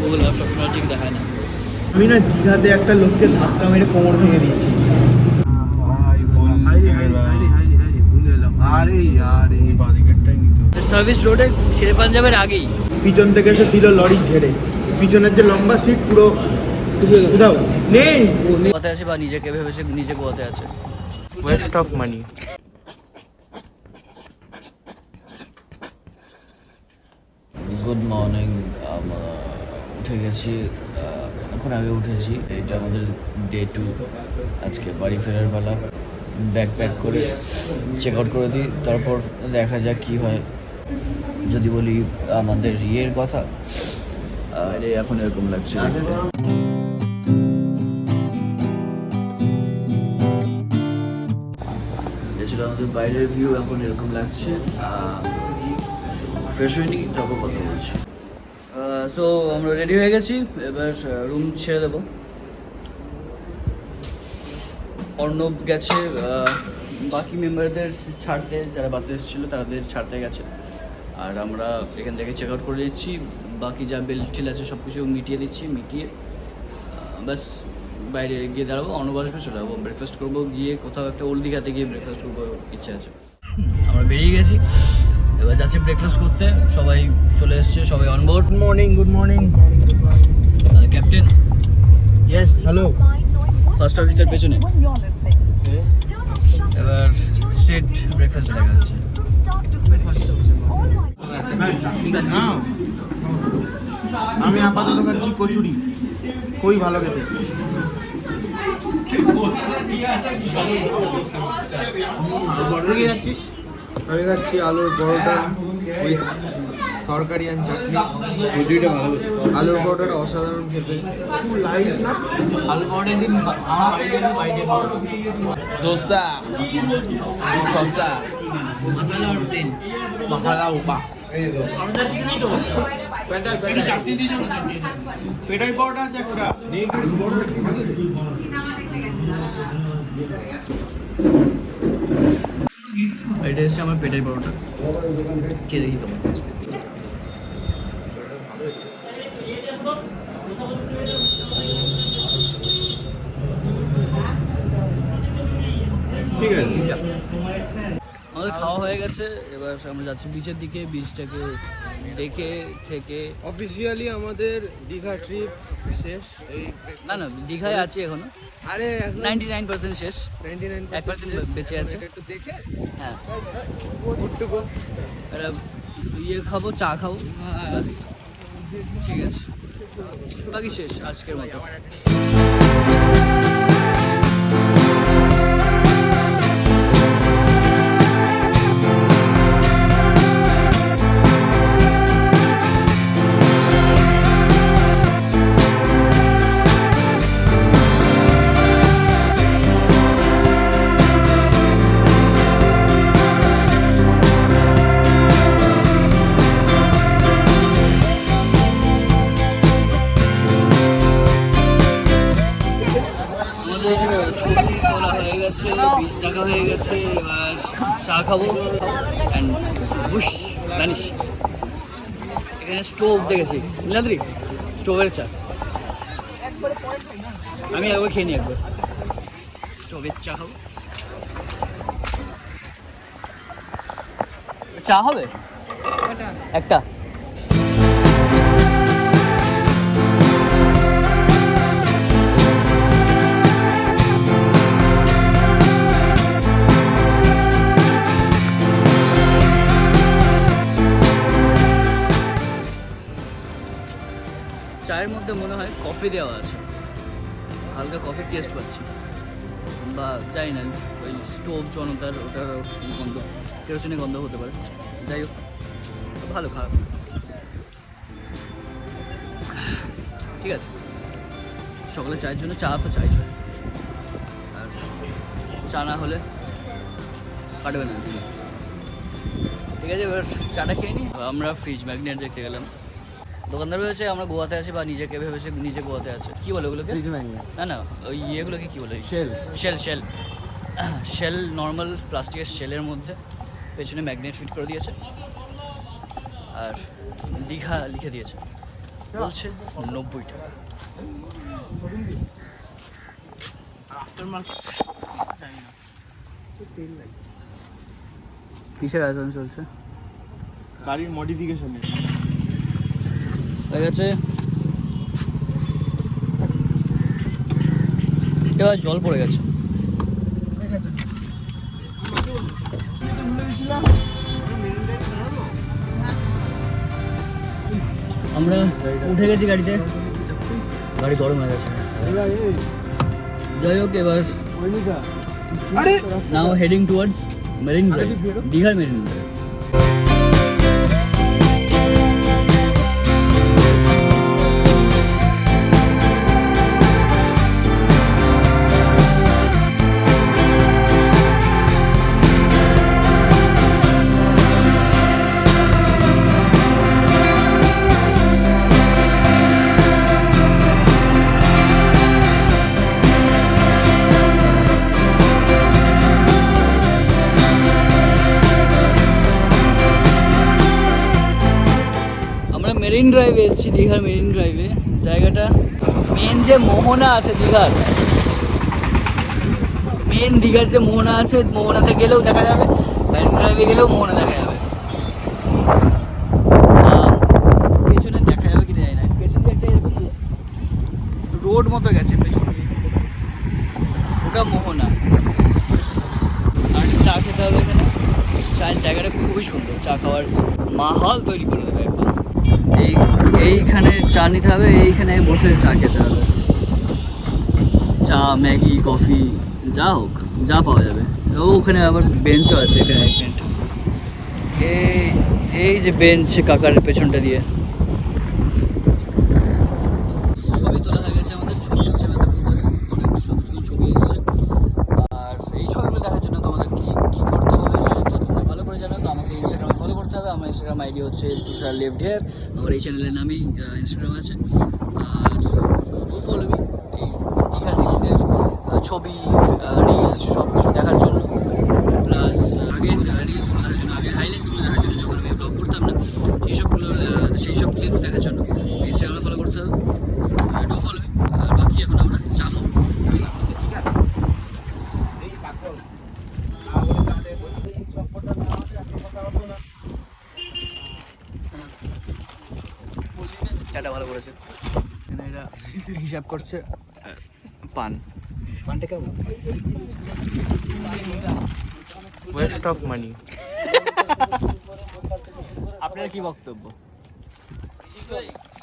Google map সবসময় ঠিক দেখায় না। আমি না দীঘাতে একটা লোককে ধাক্কা মেরে কোমর ভেঙে দিয়েছি। সার্ভিস রোডে শেরে পাঞ্জাবের আগেই পিছন থেকে এসে দিল লরি ঝেড়ে, পিছনের যে লম্বা সিট পুরো কোথাও নেই। গোয়াতে আছে বা নিজেকে ভেবেছে নিজে গোয়াতে আছে। West of money. Good morning, আমরা উঠে গেছি, এখন আগে উঠেছি। এটা আমাদের ডে 2, আজকে বাড়ি ফেরার বেলা। ব্যাগ প্যাক করে চেক আউট করে দিই, তারপর দেখা যাক কী হয়। যদি বলি আমাদের ইয়ের কথা, এখন এরকম লাগছে দেখতে। এছাড়া আমাদের বাইরের ভিউ এখন এরকম লাগছে। ফ্রেশ হয়নি, তারপর কথা বলছি। সো আমরা রেডি হয়ে গেছি, এবার রুম ছেড়ে দেবো। অর্ণব গেছে বাকি মেম্বারদের ছাড়তে, যারা বাসে এসেছিলো তাদের ছাড়তে গেছে। আর আমরা এখান থেকে চেক আউট করে দিচ্ছি, বাকি যা বিল টিল আছে সব কিছু মিটিয়ে দিচ্ছি। মিটিয়ে ব্যাস বাইরে গিয়ে দাঁড়াবো, অর্ণব আসবে, চলে যাবো। ব্রেকফাস্ট করবো গিয়ে কোথাও একটা ওল্ড দীঘাতে গিয়ে ব্রেকফাস্ট করবো ইচ্ছা আছে। আমরা বেরিয়ে গেছি, এবার যাচ্ছি ব্রেকফাস্ট করতে। সবাই চলে এসছে, সবাই onboard. Good morning, good morning. Captain, yes, hello. First officer পেছনে। এবার স্ট্রেট ব্রেকফাস্ট চলে গেছে। আমি আপাতত খাচ্ছি কচুরি, খুবই ভালো খেতে। যাচ্ছিস? আমি খাচ্ছি আলুর পরোটা উইথ তরকারি আর চাটনি। কচুরিটা ভালো, আলুর পরোটাটা অসাধারণ খেতে। খুব লাইট না? আলু পরোটা দিন আমার বাইরে dosa, salsa, মশলা আর প্লেন masala upa. পেটাই পরোটা আছে একটা। এটা হচ্ছে আমার পেটের পরোটা, খেয়ে দেখি তোমার। ঠিক আছে। আমাদের খাওয়া হয়ে গেছে, এবার আমরা যাচ্ছি বিচের দিকে। বিচটাকে দেখে থেকে অফিসিয়ালি আমাদের দীঘা ট্রিপ শেষ। এই না না, দীঘায় আছি এখনো। আরে 99% শেষ, 99% 1% বেঁচে আছে। একটু দেখে হ্যাঁ, উঠটুকু একটা ইয়ে খাবো, চা খাবো, ব্যাস ঠিক আছে, বাকি শেষ আজকের মতো। ছবি তোলা হয়ে গেছে, বীজ দেখা হয়ে গেছে, এবার চা খাবো অ্যান্ড বুশ ভ্যানিশ। এখানে স্টোভ দেখেছি, নীলাদ্রি স্টোভের চা। আমি একবার খেয়ে নিই, একবার স্টোভের চা খাবো। চা হবে একটা? চায়ের মধ্যে মনে হয় কফি দেওয়া আছে, হালকা কফির টেস্ট পাচ্ছি, বা জানি না ওই স্টোভ জনতার ওটার গন্ধ, কেরোসিনের গন্ধ হতে পারে। যাই হোক, ভালো, খারাপ না। ঠিক আছে, সকালে চায়ের জন্য চা তো চাই, আর চা না হলে কাটবে না। ঠিক আছে, এবার চাটা খেয়ে নিই। আমরা ফ্রিজ ম্যাগনেট দেখতে গেলাম। দোকানদার ভেবেছে আমরা গোয়াতে আছি, বা নিজেকে ভেবেছে নিজে গোয়াতে আছে। কী বলে ওগুলোকে? না না, ওই ইয়েগুলোকে কী বলে? শেল নর্মাল প্লাস্টিকের শেলের মধ্যে পেছনে ম্যাগনেট ফিট করে দিয়েছে আর দীঘা লিখে দিয়েছে। বলছে 90 টাকা। কিসের আয়োজন চলছে? গাড়ির মডিফিকেশনের হয়ে গেছে। এবার জল পড়ে গেছে। আমরা উঠে গেছি গাড়িতে, গাড়ি গরম হয়ে গেছে। যাই হোক, এবার নাও হেডিং টুয়ার্ডস মেরিন ড্রাইভ, দীঘার মেরিন ড্রাইভ। মেরিন ড্রাইভে এসেছি, দীঘার মেরিন ড্রাইভে। জায়গাটা মেন যে মোহনা আছে দীঘার, মেন দীঘার যে মোহনা আছে, মোহনাতে গেলেও দেখা যাবে, মেরিন ড্রাইভে গেলেও মোহনা দেখা যাবে। পেছনে দেখা যাবে কি যায় না, পেছনে একটা এরকম রোড মতো গেছে পেছনে, ওটা মোহনা। আর চা খেতে হবে এখানে। চায়ের জায়গাটা খুবই সুন্দর, চা খাওয়ার মাহল তৈরি করে দেবে একদম। এইখানে চা নিতে হবে, এইখানে বসে চা খেতে হবে। চা, ম্যাগি, কফি, যা হোক, যা পাওয়া যাবে। ওখানে আবার বেঞ্চও আছে, এখানে এক মিনিট। এই যে বেঞ্চ কাকার পেছনটা দিয়ে ছবি তোলা হয়ে গেছে আমাদের। ছবি হচ্ছে অনেক সুন্দর সুন্দর ছবি এসছে। আর এই ছবিগুলো দেখার জন্য তোমাদের কি করতে হবে সেটা তোমরা ভালো করে জানো। তো আমাকে ইনস্টাগ্রামে ফলো করতে হবে। আমার ইনস্টাগ্রাম আইডি হচ্ছে তুষার লিভড হিয়ার। আমার এই চ্যানেলের নামই ইনস্টাগ্রাম আছে। আর ডু ফলো মি এই দীঘা সিরিজের ছবি, রিলস সব কিছু দেখার জন্য, প্লাস আগের রিলসগুলো দেখার জন্য, আগের হাইলাইটসগুলো দেখার জন্য, যখন আমি ব্লগ করতাম না সেই সব ক্লিপস দেখার জন্য ইনস্টাগ্রামে ফলো করতে হবে। Do follow me. আর বাকি এখন আমরা চা খাবো। চাটা ভালো করেছে। এরা হিসাব করছে পানটা কেমন? West of money. আপনার কি বক্তব্য?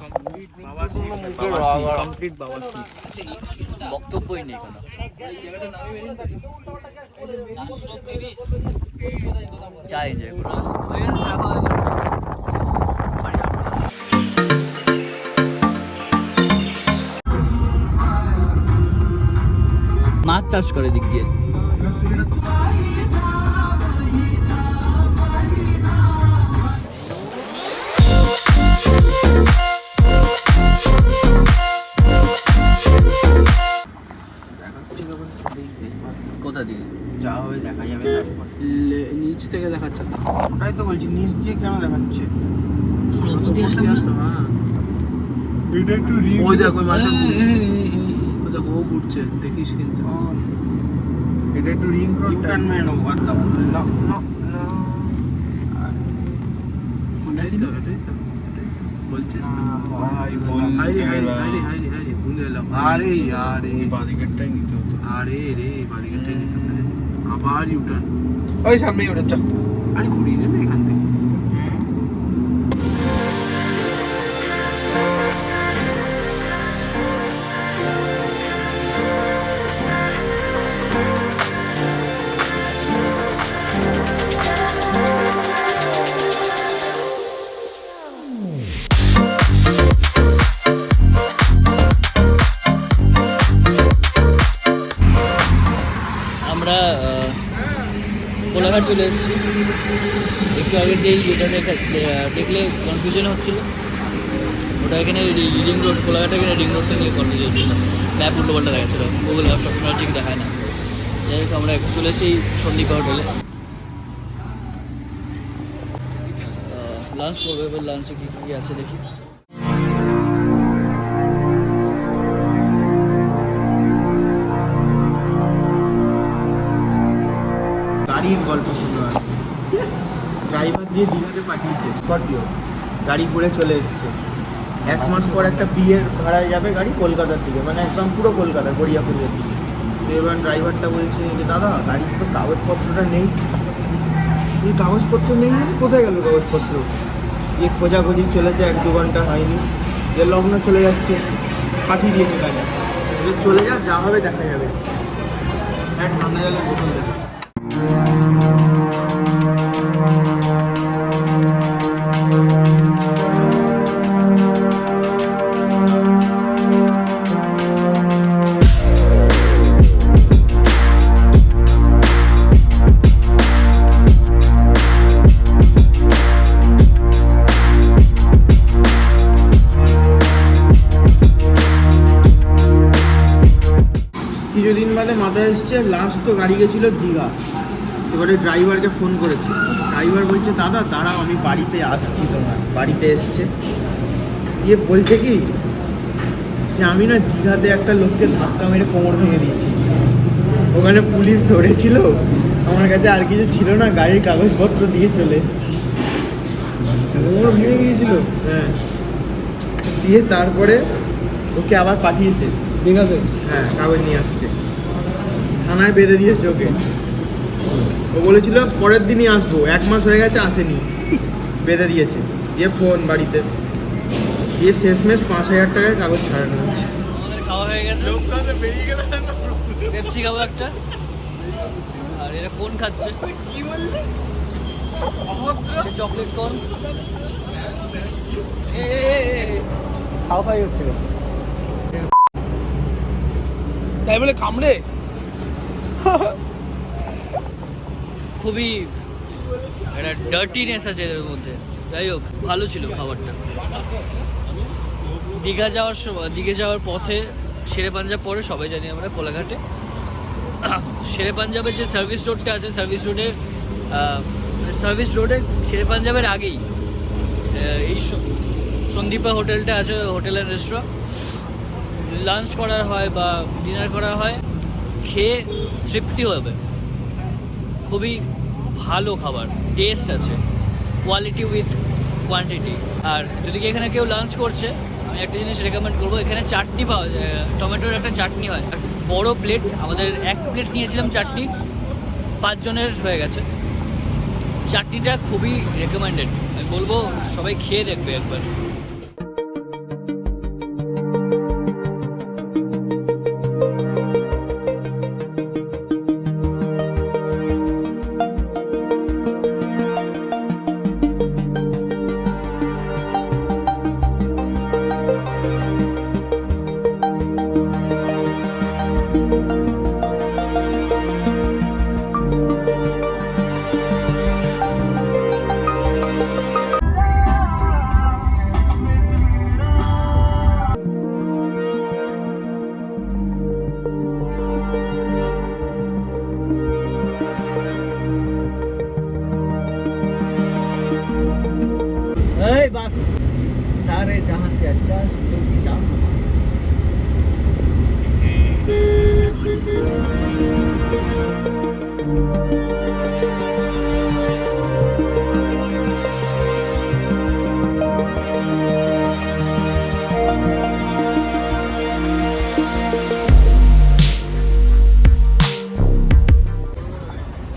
কমপ্লিট বাবাসি। বক্তব্যই নেই কোনো। চা এনজয় করো। মাছ চাষ করে দিক দিয়ে। কোথা দিয়ে যা হবে দেখা যাবে। নিচ থেকে দেখাচ্ছে তো। ওটাই তো বলছি, নিচ দিয়ে কেন দেখাচ্ছে? এটা একটু ওই দেখ ওই মাঠে ওই দেখ ও ঘুরছে, দেখিস কিন্তু। এটা একটু রিং রোড টাইপ মেনো বাদ দাও। না না না, এটাই তো বলছিস তো। ভাই হাইরে ভুলে এলাম। আরে বাদিকেরটাই নিতে হতো। আরে রে বাদিকেরটাই নিতে হবে। আবার ইউটার্ন। ওই সামনেই ওটা চল। আরে ঘুরিয়ে নেবে এখান থেকে। আমরা কোলাঘাট চলে এসেছি। একটু আগে যেই যেটা দেখলে কনফিউশন হচ্ছিল, ওটা এখানে রিং রোড, কোলাঘাট এখানে রিং রোড থেকে কনফিউশন হচ্ছিল। ম্যাপ উল্টো পাল্টা দেখাচ্ছিল, গুগল ম্যাপ সবসময় ঠিক দেখায় না। যাই হোক, আমরা এখন চলে এসেছি সন্দীপা হোটেলে। লাঞ্চ করবো, এবার লাঞ্চে কী কী আছে দেখি। পাঠিয়েছে স্করপিও, গাড়ি ঘুরে চলে এসছে। 1 মাস পর একটা বিয়ের ভাড়ায় যাবে গাড়ি কলকাতার দিকে, মানে একদম পুরো কলকাতা গড়িয়াপুরের দিকে। তো এবার ড্রাইভারটা বলছে যে দাদা গাড়ির তো কাগজপত্রটা নেই। এই কাগজপত্র নেই মানে কোথায় গেল কাগজপত্র? দিয়ে খোঁজাখুঁজি চলেছে, 1-2 ঘন্টা হয়নি, দিয়ে লগ্ন চলে যাচ্ছে, পাঠিয়ে দিয়েছে গাড়ি। এবার চলে যা হবে দেখা যাবে। হ্যাঁ, ঠান্ডা জলের বোতল দেবে। কিছুদিন বাদে মাথায় এসছে, লাস্ট তো গাড়ি গেছিলো দীঘা। এবারে ড্রাইভারকে ফোন করেছে, ড্রাইভার বলছে দাদা দাঁড়াও আমি বাড়িতে আসছি, তোমার বাড়িতে এসছে। দিয়ে বলছে কি যে আমি না দীঘাতে একটা লোককে ধাক্কা মেরে কোমর ভেঙে দিয়েছি, ওখানে পুলিশ ধরেছিল, আমার কাছে আর কিছু ছিল না, গাড়ির কাগজপত্র দিয়ে চলে এসেছি। কোমর ভেঙে গিয়েছিল, হ্যাঁ। দিয়ে তারপরে ওকে আবার পাঠিয়েছে ঠিক আছে। হ্যাঁ কাগজ নিয়ে আসতে, থানায় বেঁধে দিয়েছে ওকে। ও বলেছিল পরের দিনই আসবো, 1 মাস হয়ে গেছে আসেনি, বেঁধে দিয়েছে। দিয়ে ফোন বাড়িতে, দিয়ে শেষমেশ 5,000 টাকায় কাগজ ছাড়ানো হচ্ছে। আমাদের খাওয়া হয়ে গেছে, পেপসি খাবো একটা। আর এরা কোন খাচ্ছে কি বললি? চকলেট কোন খাওয়া খাওয়াই হচ্ছে। তাই বলে কামড়ে খুবই একটা ডার্টিনেস আছে এদের মধ্যে। যাই হোক ভালো ছিল খাবারটা। দীঘা যাওয়ার পথে শেরে পাঞ্জাব পরে সবাই জানি আমরা কোলাঘাটে। শেরে পাঞ্জাবে যে সার্ভিস রোডটা আছে, সার্ভিস রোডের শেরে পাঞ্জাবের আগেই এই সন্দীপা হোটেলটা আছে, হোটেল অ্যান্ড রেস্টুরেন্ট। লাঞ্চ করা হয় বা ডিনার করা হয়, খেয়ে তৃপ্তি হবে। খুবই ভালো খাবার, টেস্ট আছে, কোয়ালিটি উইথ কোয়ান্টিটি। আর যদি কি এখানে কেউ লাঞ্চ করছে, আমি একটা জিনিস রেকমেন্ড করবো, এখানে চাটনি পাওয়া যায়, টমেটোর একটা চাটনি হয়, বড় প্লেট। আমাদের 1 প্লেট নিয়েছিলাম চাটনি, 5 জনের হয়ে গেছে। চাটনিটা খুবই রেকমেন্ডেড, আমি বলবো সবাই খেয়ে দেখবে একবার। बस सारे जहाँ से अच्छा तुलसी दाम।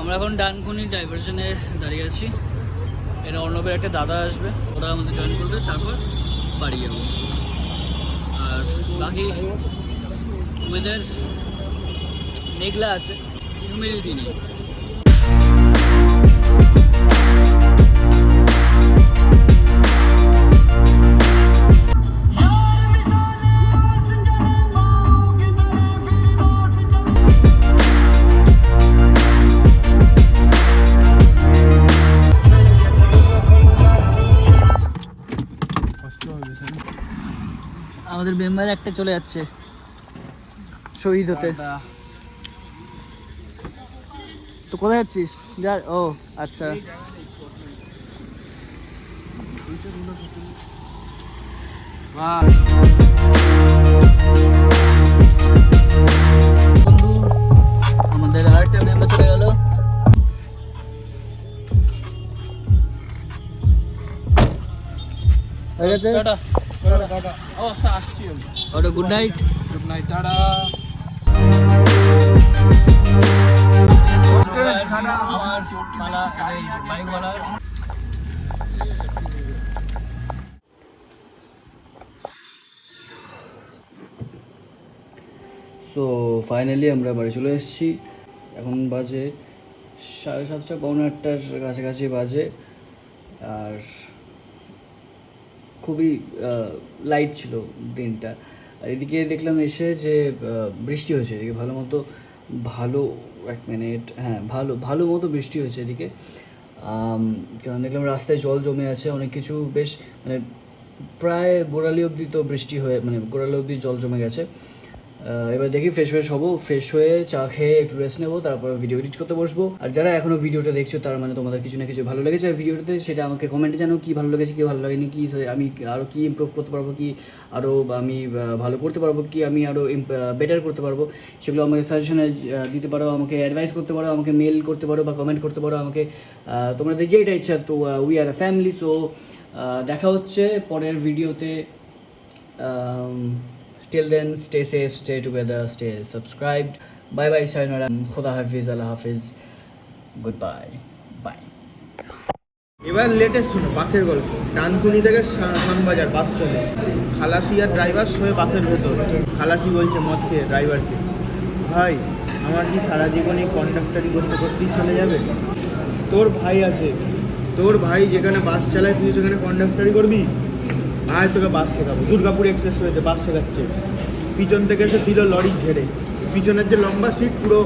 আমরা এখন ডানকুনি ডাইভারশনে দাঁড়িয়ে আছি। এটা অর্ণবের একটা দাদা আসবে, ওরা আমাদের জয়েন করবে, তারপর বাড়ি যাবো। আর বাকি ওয়েদার মেঘলা আছে, হিউমিডিটি নেই। আমাদের মেম্বার একটা চলে যাচ্ছে শহীদ হতে। তো কোথায় যাচ্ছিস? যা, ও আচ্ছা। আমাদের আরেকটা মেম্বার চলে গেল। আছে টাটা টাটা আসছি আমি ওটা good night good night tata আমার মালা বাইক মালা সো ফাইনালি আমরা বাড়ি চলে এসেছি। এখন বাজে 7:30 পৌনে 8টার কাছাকাছি বাজে। আর খুবই লাইট ছিল দিনটা। আর এদিকে দেখলাম এসে যে বৃষ্টি হয়েছে এদিকে ভালো 1 মিনিট, হ্যাঁ ভালো মতো বৃষ্টি হয়েছে এদিকে। কারণ দেখলাম রাস্তায় জল জমে আছে অনেক কিছু, বেশ মানে প্রায় গোড়ালি অবধি তো বৃষ্টি হয়ে মানে গোড়ালি অবধি জল জমে গেছে। এবার দেখি ফ্রেশ হবো, ফ্রেশ হয়ে চা খেয়ে একটু রেস্ট নেবো, তারপর ভিডিও এডিট করতে বসবো। আর যারা এখনো ভিডিওটা দেখছো তার মানে তোমাদের কিছু না কিছু ভালো লেগেছে ভিডিওটাতে, সেটা আমাকে কমেন্টে জানাও কি ভালো লেগেছে কি ভালো লাগেনি, কি আমি আরও কি ইমপ্রুভ করতে পারবো, কি আরও আমি ভালো করতে পারবো, কি আমি আরও বেটার করতে পারবো, সেগুলো আমাকে সাজেশনে দিতে পারো, আমাকে অ্যাডভাইস করতে পারো, আমাকে মেল করতে পারো বা কমেন্ট করতে পারো আমাকে, তোমাদের যেটা ইচ্ছা। তো we are a family. So দেখা হচ্ছে পরের ভিডিওতে। Till then, stay safe, stay together, stay subscribed. Bye bye, sayonara. Khuda hafiz, Allah hafiz. Goodbye. Bye. এবার লেটেস্ট শুনো বাসের গল্প। ডানকুনি থেকে শানবাজার বাস চলে, খালাসি আর ড্রাইভার শোয়ে বাসের ভেতর। খালাসি বলছে মদ খেয়ে ড্রাইভারকে, ভাই আমার কি সারা জীবন এই কন্ডাক্টারি করতেই চলে যাবে? তোর ভাই আছে, তোর ভাই যেখানে বাস চালায় তুই সেখানে কন্ডাক্টারি করবি? আয় তোকে বাস শেখাবো। দুর্গাপুর এক্সপ্রেসওয়েতে বাস শেখাচ্ছে, পিছন থেকে এসে দিল লরি ঝেড়ে। পিছনের যে লম্বা সিট পুরো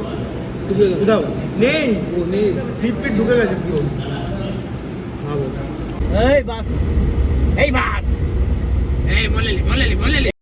কোথাও নেই, সিট পিট ঢুকে গেছে পুরো। ভাবো এই বাস, এই বাস, এই বলেলি